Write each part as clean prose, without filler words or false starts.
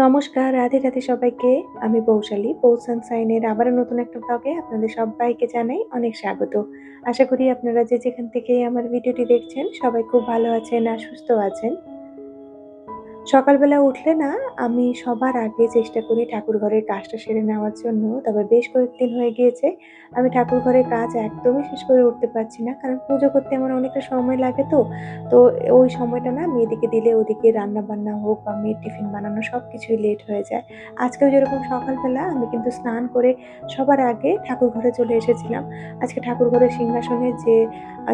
নমস্কার, রাধে রাধে সবাইকে। আমি পৌশালী। পৌষ সানশাইনের আবারও নতুন একটা ব্লগে আপনাদের সবাইকে জানাই অনেক স্বাগত। আশা করি আপনারা যে যেখান থেকে আমার ভিডিওটি দেখছেন সবাই খুব ভালো আছেন আর সুস্থ আছেন। সকালবেলা উঠলে না আমি সবার আগে চেষ্টা করি ঠাকুরঘরের কাজটা সেরে নেওয়ার জন্য। তবে বেশ কয়েকদিন হয়ে গিয়েছে আমি ঠাকুরঘরের কাজ একদমই শেষ করে উঠতে পারছি না। কারণ পুজো করতে আমার অনেকটা সময় লাগে তো। তো ওই সময়টা না মেয়েদিকে দিলে ওদিকে রান্নাবান্না হোক বা মেয়ের টিফিন বানানো সবকিছুই লেট হয়ে যায়। আজকেও যেরকম সকালবেলা আমি কিন্তু স্নান করে সবার আগে ঠাকুরঘরে চলে এসেছিলাম। আজকে ঠাকুরঘরের সিংহাসনের যে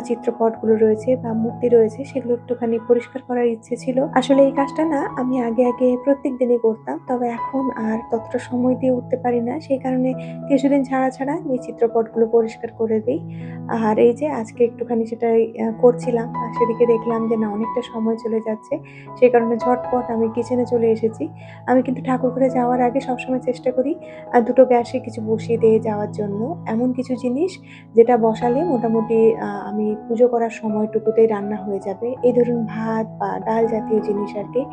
চিত্রপটগুলো রয়েছে বা মূর্তি রয়েছে সেগুলো একটুখানি পরিষ্কার করার ইচ্ছে ছিল। আসলে এই কাজটা না আমি আগে প্রত্যেক দিনই করতাম। তবে এখন আর ততটা সময় দিয়ে উঠতে পারি না। সেই কারণে কিছুদিন ছাড়া এই চিত্রপটগুলো পরিষ্কার করে দেই। আর এই যে আজকে একটুখানি সেটাই করছিলাম। আর সেদিকে দেখলাম যে না অনেকটা সময় চলে যাচ্ছে। সেই কারণে ঝটপট আমি কিচেনে চলে এসেছি। আমি কিন্তু ঠাকুরঘরে যাওয়ার আগে সবসময় চেষ্টা করি দুটো গ্যাসে কিছু বসিয়ে দিয়ে যাওয়ার জন্য। এমন কিছু জিনিস যেটা বসালে মোটামুটি আমি পুজো করার সময়টুকুতেই রান্না হয়ে যাবে। এই ধরুন ভাত বা ডাল জাতীয় জিনিস আরকি।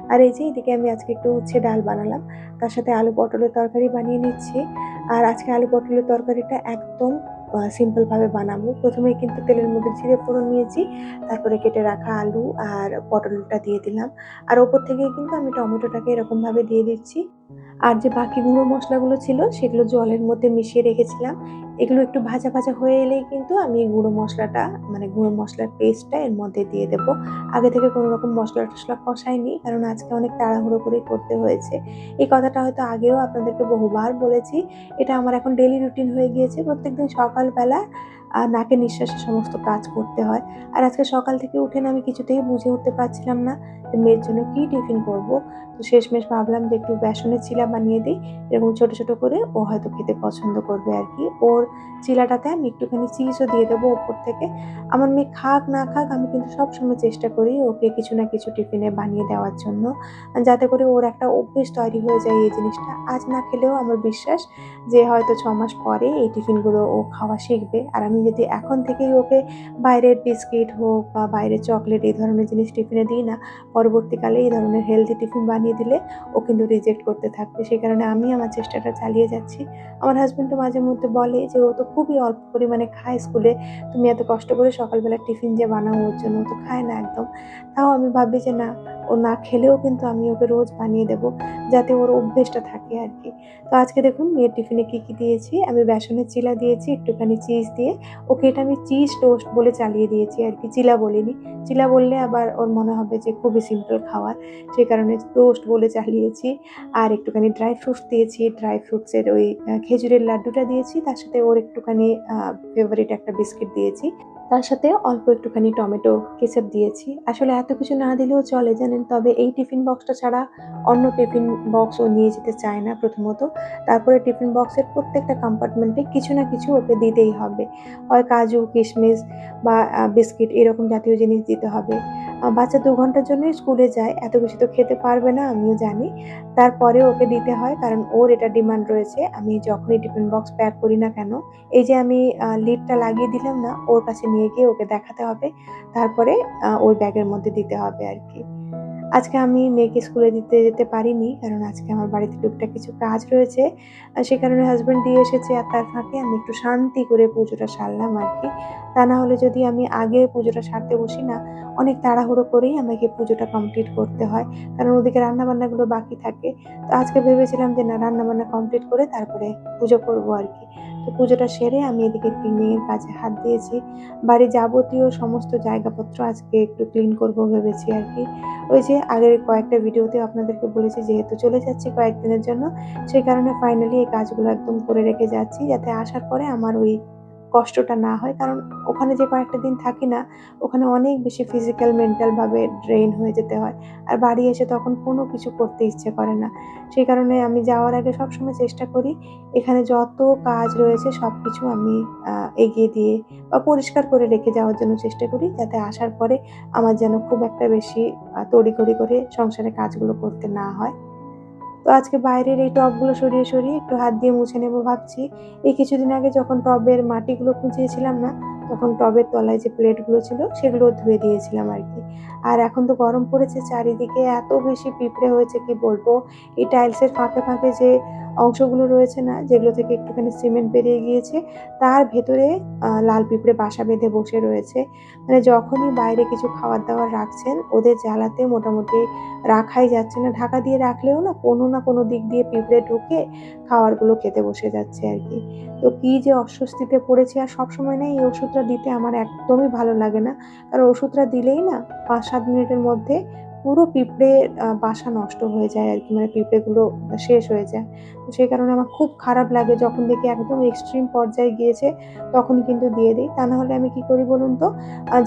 আর এই যে এদিকে আমি আজকে একটু উচ্ছে ডাল বানালাম। তার সাথে আলু পটলের তরকারি বানিয়ে নিচ্ছি। আর আজকে আলু পটলের তরকারিটা একদম সিম্পল ভাবে বানাবো। ১ম এই কিন্তু তেলের মধ্যে জিরে ফোড়ন নিয়েছি। তারপরে কেটে রাখা আলু আর পটলটা দিয়ে দিলাম। আর ওপর থেকে কিন্তু আমি টমেটোটাকে এরকমভাবে দিয়ে দিচ্ছি। আর যে বাকি গুঁড়ো মসলাগুলো ছিল সেগুলো জলের মধ্যে মিশিয়ে রেখেছিলাম। এগুলো একটু ভাজা হয়ে এলেই কিন্তু আমি গুঁড়ো মসলাটা মানে গুঁড়ো মসলার পেস্টটা এর মধ্যে দিয়ে দেব। আগে থেকে কোনো রকম মসলা-টসলা কষাইনি কারণ আজকে অনেক তাড়াহুড়ো করেই করতে হয়েছে। এই কথাটা হয়তো আগেও আপনাদেরকে বহুবার বলেছি। এটা আমার এখন ডেইলি রুটিন হয়ে গিয়েছে। প্রত্যেকদিন সকালবেলা নাকে নিঃশ্বাসে সমস্ত কাজ করতে হয়। আর আজকে সকাল থেকে উঠে না আমি কিছুতেই বুঝে উঠতে পারছিলাম না যে মেয়ের জন্য কি টিফিন করব। তো শেষমেশ ভাবলাম যে একটু বেসনের চিলা বানিয়ে দিই। এরকম ছোট করে ও হয়তো খেতে পছন্দ করবে আরকি। ওর চিলাটাতে আমি একটুখানি চিজও দিয়ে দেবো ওপর থেকে। আমার মেয়ে খাক না খাক আমি কিন্তু সবসময় চেষ্টা করি ওকে কিছু না কিছু টিফিনে বানিয়ে দেওয়ার জন্য। যাতে করে ওর একটা অভ্যেস তৈরি হয়ে যায় এই জিনিসটা। আজ না খেলেও আমার বিশ্বাস যে হয়তো ৬ মাস পরে এই টিফিনগুলো ও খাওয়া শিখবে। আর আমি যদি এখন থেকেই ওকে বাইরের বিস্কিট হোক বা বাইরের চকলেট এই ধরনের জিনিস টিফিনে দিই না, পরবর্তীকালে এই ধরনের হেলথি টিফিন বানিয়ে দিলে ও কিন্তু রিজেক্ট করতে থাকবে। সেই কারণে আমি আমার চেষ্টাটা চালিয়ে যাচ্ছি। আমার হাসব্যান্ডও মাঝে মধ্যে বলে যে, "ও তো খুবই অল্প পরিমাণে খায় স্কুলে। তুমি এত কষ্ট করে সকালবেলা টিফিন যে বানাও ওর জন্য, ও তো খায় না একদম।" তাও আমি ভাবি যে না, ও না খেলেও কিন্তু আমি ওকে রোজ বানিয়ে দেব। যাতে ওর অভ্যেসটা থাকে আরকি। তো আজকে দেখুন মেয়ের টিফিনে কি দিয়েছি। আমি বেসনের চিলা দিয়েছি একটুখানি চিজ দিয়ে। ওকে এটা আমি চিজ টোস্ট বলে চালিয়ে দিয়েছি আরকি। চিলা বলিনি। চিলা বললে আবার ওর মনে হবে যে খুবই সিম্পল খাবার। সে কারণে টোস্ট বলে চালিয়েছি। আর একটুখানি ড্রাই ফ্রুটস দিয়েছি। ড্রাই ফ্রুটস এর ওই খেজুরের লাড্ডুটা দিয়েছি। তার সাথে ওর একটুখানি ফেভারিট একটা বিস্কিট দিয়েছি। তার সাথে অল্প একটুখানি টমেটো কেচাপ দিয়েছি। আসলে এত কিছু না দিলেও চলে জানেন। তবে এই টিফিন বক্সটা ছাড়া অন্য টিফিন বক্স ও নিয়ে যেতে চায় না প্রথমত। তারপরে টিফিন বক্সের প্রত্যেকটা কম্পার্টমেন্টে কিছু না কিছু ওকে দিতেই হবে। হয় কাজু, কিশমিশ বা বিস্কিট এরকম জাতীয় জিনিস দিতে হবে। বাচ্চা ২ ঘন্টার জন্যই স্কুলে যায়। এত বেশি তো খেতে পারবে না আমিও জানি। তারপরেও ওকে দিতে হয় কারণ ওর এটা ডিমান্ড রয়েছে। আমি যখনই টিফিন বক্স প্যাক করি না কেন, এই যে আমি লিডটা লাগিয়ে দিলাম না, ওর কাছে নিয়ে গিয়ে ওকে দেখাতে হবে। তারপরে ওই ব্যাগের মধ্যে দিতে হবে আরকি। আজকে আমি মেয়েকে স্কুলে দিতে যেতে পারিনি। কারণ আজকে আমার বাড়িতে টুকটাক কিছু কাজ রয়েছে। সে কারণে হাসব্যান্ড দিয়ে এসেছে আর তার ফাঁকে আমি একটু শান্তি করে পুজোটা সারলাম আরকি। তা না হলে যদি আমি আগে পুজোটা সারতে বসি না, অনেক তাড়াহুড়ো করেই আমাকে পুজোটা কমপ্লিট করতে হয়। কারণ ওদিকে রান্নাবান্নাগুলো বাকি থাকে। তো আজকে ভেবেছিলাম যে না রান্নাবান্না কমপ্লিট করে তারপরে পুজো করব আরকি। তো পুজোটা সেরে আমি এদিকে ক্লিনিং এর কাজে হাত দিয়েছি। বাড়ির যাবতীয় সমস্ত জায়গাপত্র আজকে একটু ক্লিন করব ভেবেছি আরকি। ওই যে আগের কয়েকটা ভিডিওতে আপনাদেরকে বলেছি যেহেতু চলে যাচ্ছি কয়েকদিনের জন্য, সেই কারণে ফাইনালি এই কাজগুলো একদম করে রেখে যাচ্ছি যাতে আসার পরে আমার ওই কষ্টটা না হয়। কারণ ওখানে যে কয়েকটা দিন থাকি না, ওখানে অনেক বেশি ফিজিক্যাল, মেন্টাল ভাবে ড্রেইন হয়ে যেতে হয়। আর বাড়ি এসে তখন কোনো কিছু করতে ইচ্ছে করে না। সেই কারণে আমি যাওয়ার আগে সবসময় চেষ্টা করি এখানে যত কাজ রয়েছে সবকিছু আমি আ এগিয়ে দিয়ে বা পরিষ্কার করে রেখে যাওয়ার জন্য চেষ্টা করি যাতে আসার পরে আমার যেন খুব একটা বেশি তড়িঘড়ি করে সংসারের কাজগুলো করতে না হয়। তো আজকে বাইরের এই টবগুলো সরিয়ে একটু হাত দিয়ে মুছে নেবো ভাবছি। এই কিছুদিন আগে যখন টবের মাটিগুলো খুঁচিয়েছিলাম না, তখন টবের তলায় যে প্লেটগুলো ছিল সেগুলোও ধুয়ে দিয়েছিলাম আরকি। আর এখন তো গরম পড়েছে, চারিদিকে এত বেশি পিঁপড়ে হয়েছে কি বলবো। এই টাইলসের ফাঁকে ফাঁকে যে অংশগুলো রয়েছে না, যেগুলো থেকে একটুখানি সিমেন্ট বেরিয়ে গিয়েছে, তার ভেতরে লাল পিঁপড়ে বাসা বেঁধে বসে রয়েছে। মানে যখনই বাইরে কিছু খাবার-দাবার রাখছেন, ওদের জ্বালাতে মোটামুটি রাখাই যাচ্ছে না। ঢাকা দিয়ে রাখলেও না কোনো দিক দিয়ে পিঁপড়ে ঢুকে খাবারগুলো খেতে বসে যাচ্ছে আরকি। তো কি যে অস্বস্তিতে পড়েছি, আর সবসময় না এই ওষুধটা দিতে আমার একদমই ভালো লাগে না। কারণ ওষুধটা দিলেই না ৫-৭ মিনিটের মধ্যে পুরো পিঁপড়ের বাসা নষ্ট হয়ে যায় আরকি। মানে পিঁপড়েগুলো শেষ হয়ে যায়। তো সেই কারণে আমার খুব খারাপ লাগে যখন দেখি একদম এক্সট্রিম পর্যায়ে গিয়েছে, তখনই কিন্তু দিয়ে দেই। তা নাহলে আমি কি করি বলুন তো?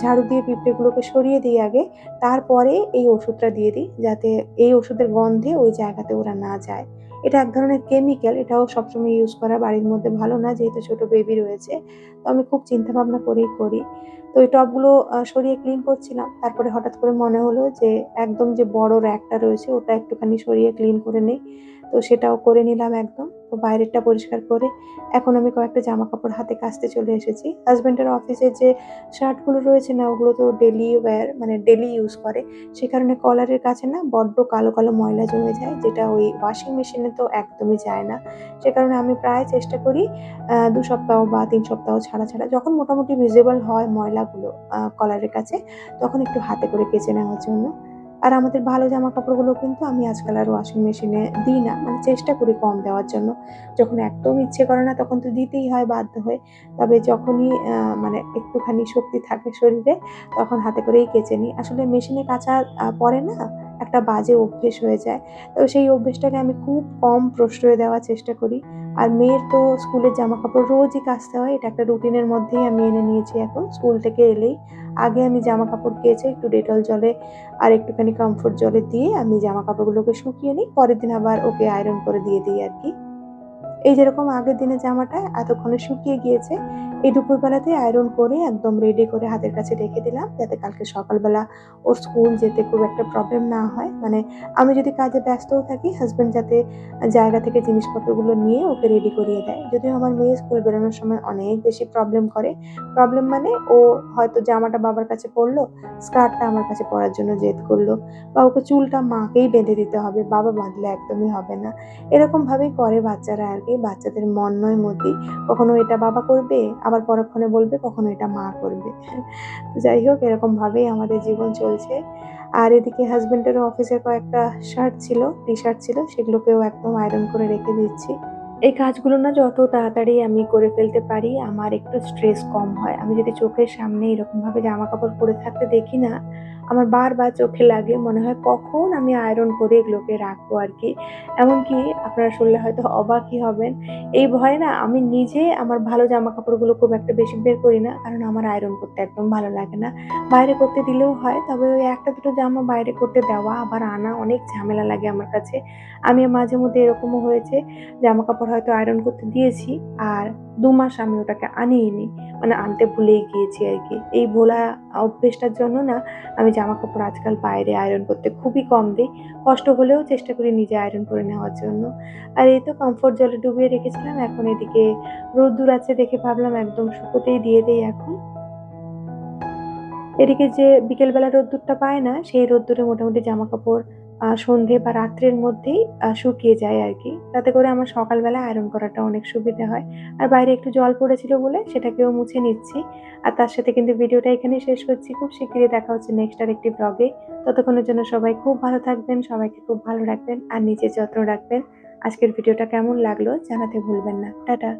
ঝাড়ু দিয়ে পিঁপড়েগুলোকে সরিয়ে দিই আগে। তারপরে এই ওষুধটা দিয়ে দিই, যাতে এই ওষুধের গন্ধে ওই জায়গাতে ওরা না যায়। এটা এক ধরনের কেমিক্যাল, এটাও সবসময় ইউজ করা বাড়ির মধ্যে ভালো না, যেহেতু ছোট বেবি রয়েছে। তো আমি খুব চিন্তা ভাবনা করেই করি। তো এই টবগুলো সরিয়ে ক্লিন করছিলাম। তারপরে হঠাৎ করে মনে হলো যে একদম যে বড় র‍্যাকটা রয়েছে ওটা একটুখানি সরিয়ে ক্লিন করে নেই। তো সেটাও করে নিলাম একদম। তো বাইরেরটা পরিষ্কার করে এখন আমি কয়েকটা জামাকাপড় হাতে কাচতে চলে এসেছি। হাসব্যান্ডের অফিসের যে শার্টগুলো রয়েছে না, ওগুলো তো ডেইলি ওয়্যার, মানে ডেইলি ইউজ করে। সে কারণে কলারের কাছে না বড্ড কালো, কালো ময়লা জমে যায়, যেটা ওই ওয়াশিং মেশিনে তো একদমই যায় না। সে কারণে আমি প্রায় চেষ্টা করি ২ সপ্তাহ বা ৩ সপ্তাহ ছাড়া যখন মোটামুটি ভিজিবল হয় ময়লাগুলো কলারের কাছে, তখন একটু হাতে করে কেচে নেওয়ার জন্য। আর আমাদের ভালো জামাকাপড়গুলো কিন্তু আমি আজকাল আর ওয়াশিং মেশিনে দিই না। মানে চেষ্টা করি কম দেওয়ার জন্য। যখন একদম ইচ্ছে করে না তখন তো দিতেই হয় বাধ্য হয়ে। তবে যখনই মানে একটুখানি শক্তি থাকে শরীরে, তখন হাতে করেই কেচে নিই। আসলে মেশিনে কাচার পরে না একটা বাজে অভ্যেস হয়ে যায়। তো সেই অভ্যেসটাকে আমি খুব কম প্রশ্রয় দেওয়ার চেষ্টা করি। আর মেয়ের তো স্কুলের জামাকাপড় রোজই কাচতে হয়। এটা একটা রুটিনের মধ্যেই আমি এনে নিয়েছি এখন। স্কুল থেকে এলেই আগে আমি জামাকাপড় কেচে একটু ডেটল জলে আর একটুখানি কমফোর্ট জলে দিয়ে আমি জামাকাপড়গুলোকে শুকিয়ে নিই। পরের দিন আবার ওকে আয়রন করে দিয়ে দিই আরকি। এই যেরকম আগের দিনের জামাটা এতক্ষণে শুকিয়ে গিয়েছে, এই দুপুরবেলাতেই আয়রন করে একদম রেডি করে হাতের কাছে রেখে দিলাম, যাতে কালকে সকালবেলা ওর স্কুল যেতে খুব একটা প্রবলেম না হয়। মানে আমি যদি কাজে ব্যস্তও থাকি, হাসব্যান্ড যাতে জায়গা থেকে জিনিসপত্রগুলো নিয়ে ওকে রেডি করিয়ে দেয়। যদিও আমার মেয়ে স্কুল বেরোনোর সময় অনেক বেশি প্রবলেম করে। প্রবলেম মানে ও হয়তো জামাটা বাবার কাছে পড়ল, স্কার্টটা আমার কাছে পরার জন্য জেদ করল, বা ওকে চুলটা মাকেই বেঁধে দিতে হবে, বাবা বাঁধলে একদমই হবে না। এরকমভাবেই করে বাচ্চারা আরকি। বাচ্চাদের মন নয় মতি। কখনো এটা বাবা করবে, আবার পরক্ষণে বলবে কখনো এটা মা করবে। তো যাই হোক, এরকমভাবেই আমাদের জীবন চলছে। আর এদিকে হাসব্যান্ডেরও অফিসের কয়েকটা শার্ট ছিল, টি-শার্ট ছিল, সেগুলোকেও একদম আয়রন করে রেখে দিচ্ছি। এই কাজগুলো না যত তাড়াতাড়ি আমি করে ফেলতে পারি, আমার একটু স্ট্রেস কম হয়। আমি যদি চোখের সামনে এরকমভাবে জামাকাপড় পরে থাকতে দেখি না, আমার বারবার চোখে লাগে, মনে হয় কখন আমি আয়রন করে এগুলোকে রাখবো আরকি। এমনকি আপনারা শুনলে হয়তো অবাকই হবেন। এই ভয়ে না আমি নিজে আমার ভালো জামাকাপড়গুলো খুব একটা বেশি বের করি না। কারণ আমার আয়রন করতে একদম ভালো লাগে না। বাইরে করতে দিলেও হয়, তবে ওই ১ টা ২ টো জামা বাইরে করতে দেওয়া আবার আনা অনেক ঝামেলা লাগে আমার কাছে। আমি মাঝে মধ্যে এরকমও হয়েছে, জামাকাপড় হয়তো আয়রন করতে দিয়েছি, আর ২ মাস আমি ওটাকে আনিইনি। মানে আনতে ভুলেই গিয়েছি আরকি। এই ভোলা অভ্যেসটার জন্য না আমি জামাকাপড় আজকাল বাইরে আয়রন করতে খুবই কম দেই। কষ্ট হলেও চেষ্টা করি নিজে আয়রন করে নেওয়ার জন্য। আর এই তো কমফোর্ট জলে ডুবিয়ে রেখেছিলাম। এখন এদিকে রোদ্দুর আছে দেখে ভাবলাম একদম শুকোতেই দিয়ে দেই এখন। এদিকে যে বিকেলবেলা রোদ্দুরটা পায় না, সেই রোদ্দুরে মোটামুটি জামাকাপড় সন্ধে বা রাত্রের মধ্যেই শুকিয়ে যায় আরকি। তাতে করে আমার সকালবেলা আয়রন করাটা অনেক সুবিধে হয়। আর বাইরে একটু জল পড়েছিল বলে সেটাকেও মুছে নিচ্ছি। আর তার সাথে কিন্তু ভিডিওটা এখানেই শেষ করছি। খুব শিগগিরই দেখা হচ্ছে নেক্সট আরেকটি ব্লগে। ততক্ষণের জন্য সবাই খুব ভালো থাকবেন, সবাইকে খুব ভালো রাখবেন আর নিজের যত্ন রাখবেন। আজকের ভিডিওটা কেমন লাগলো জানাতে ভুলবেন না। টাটা।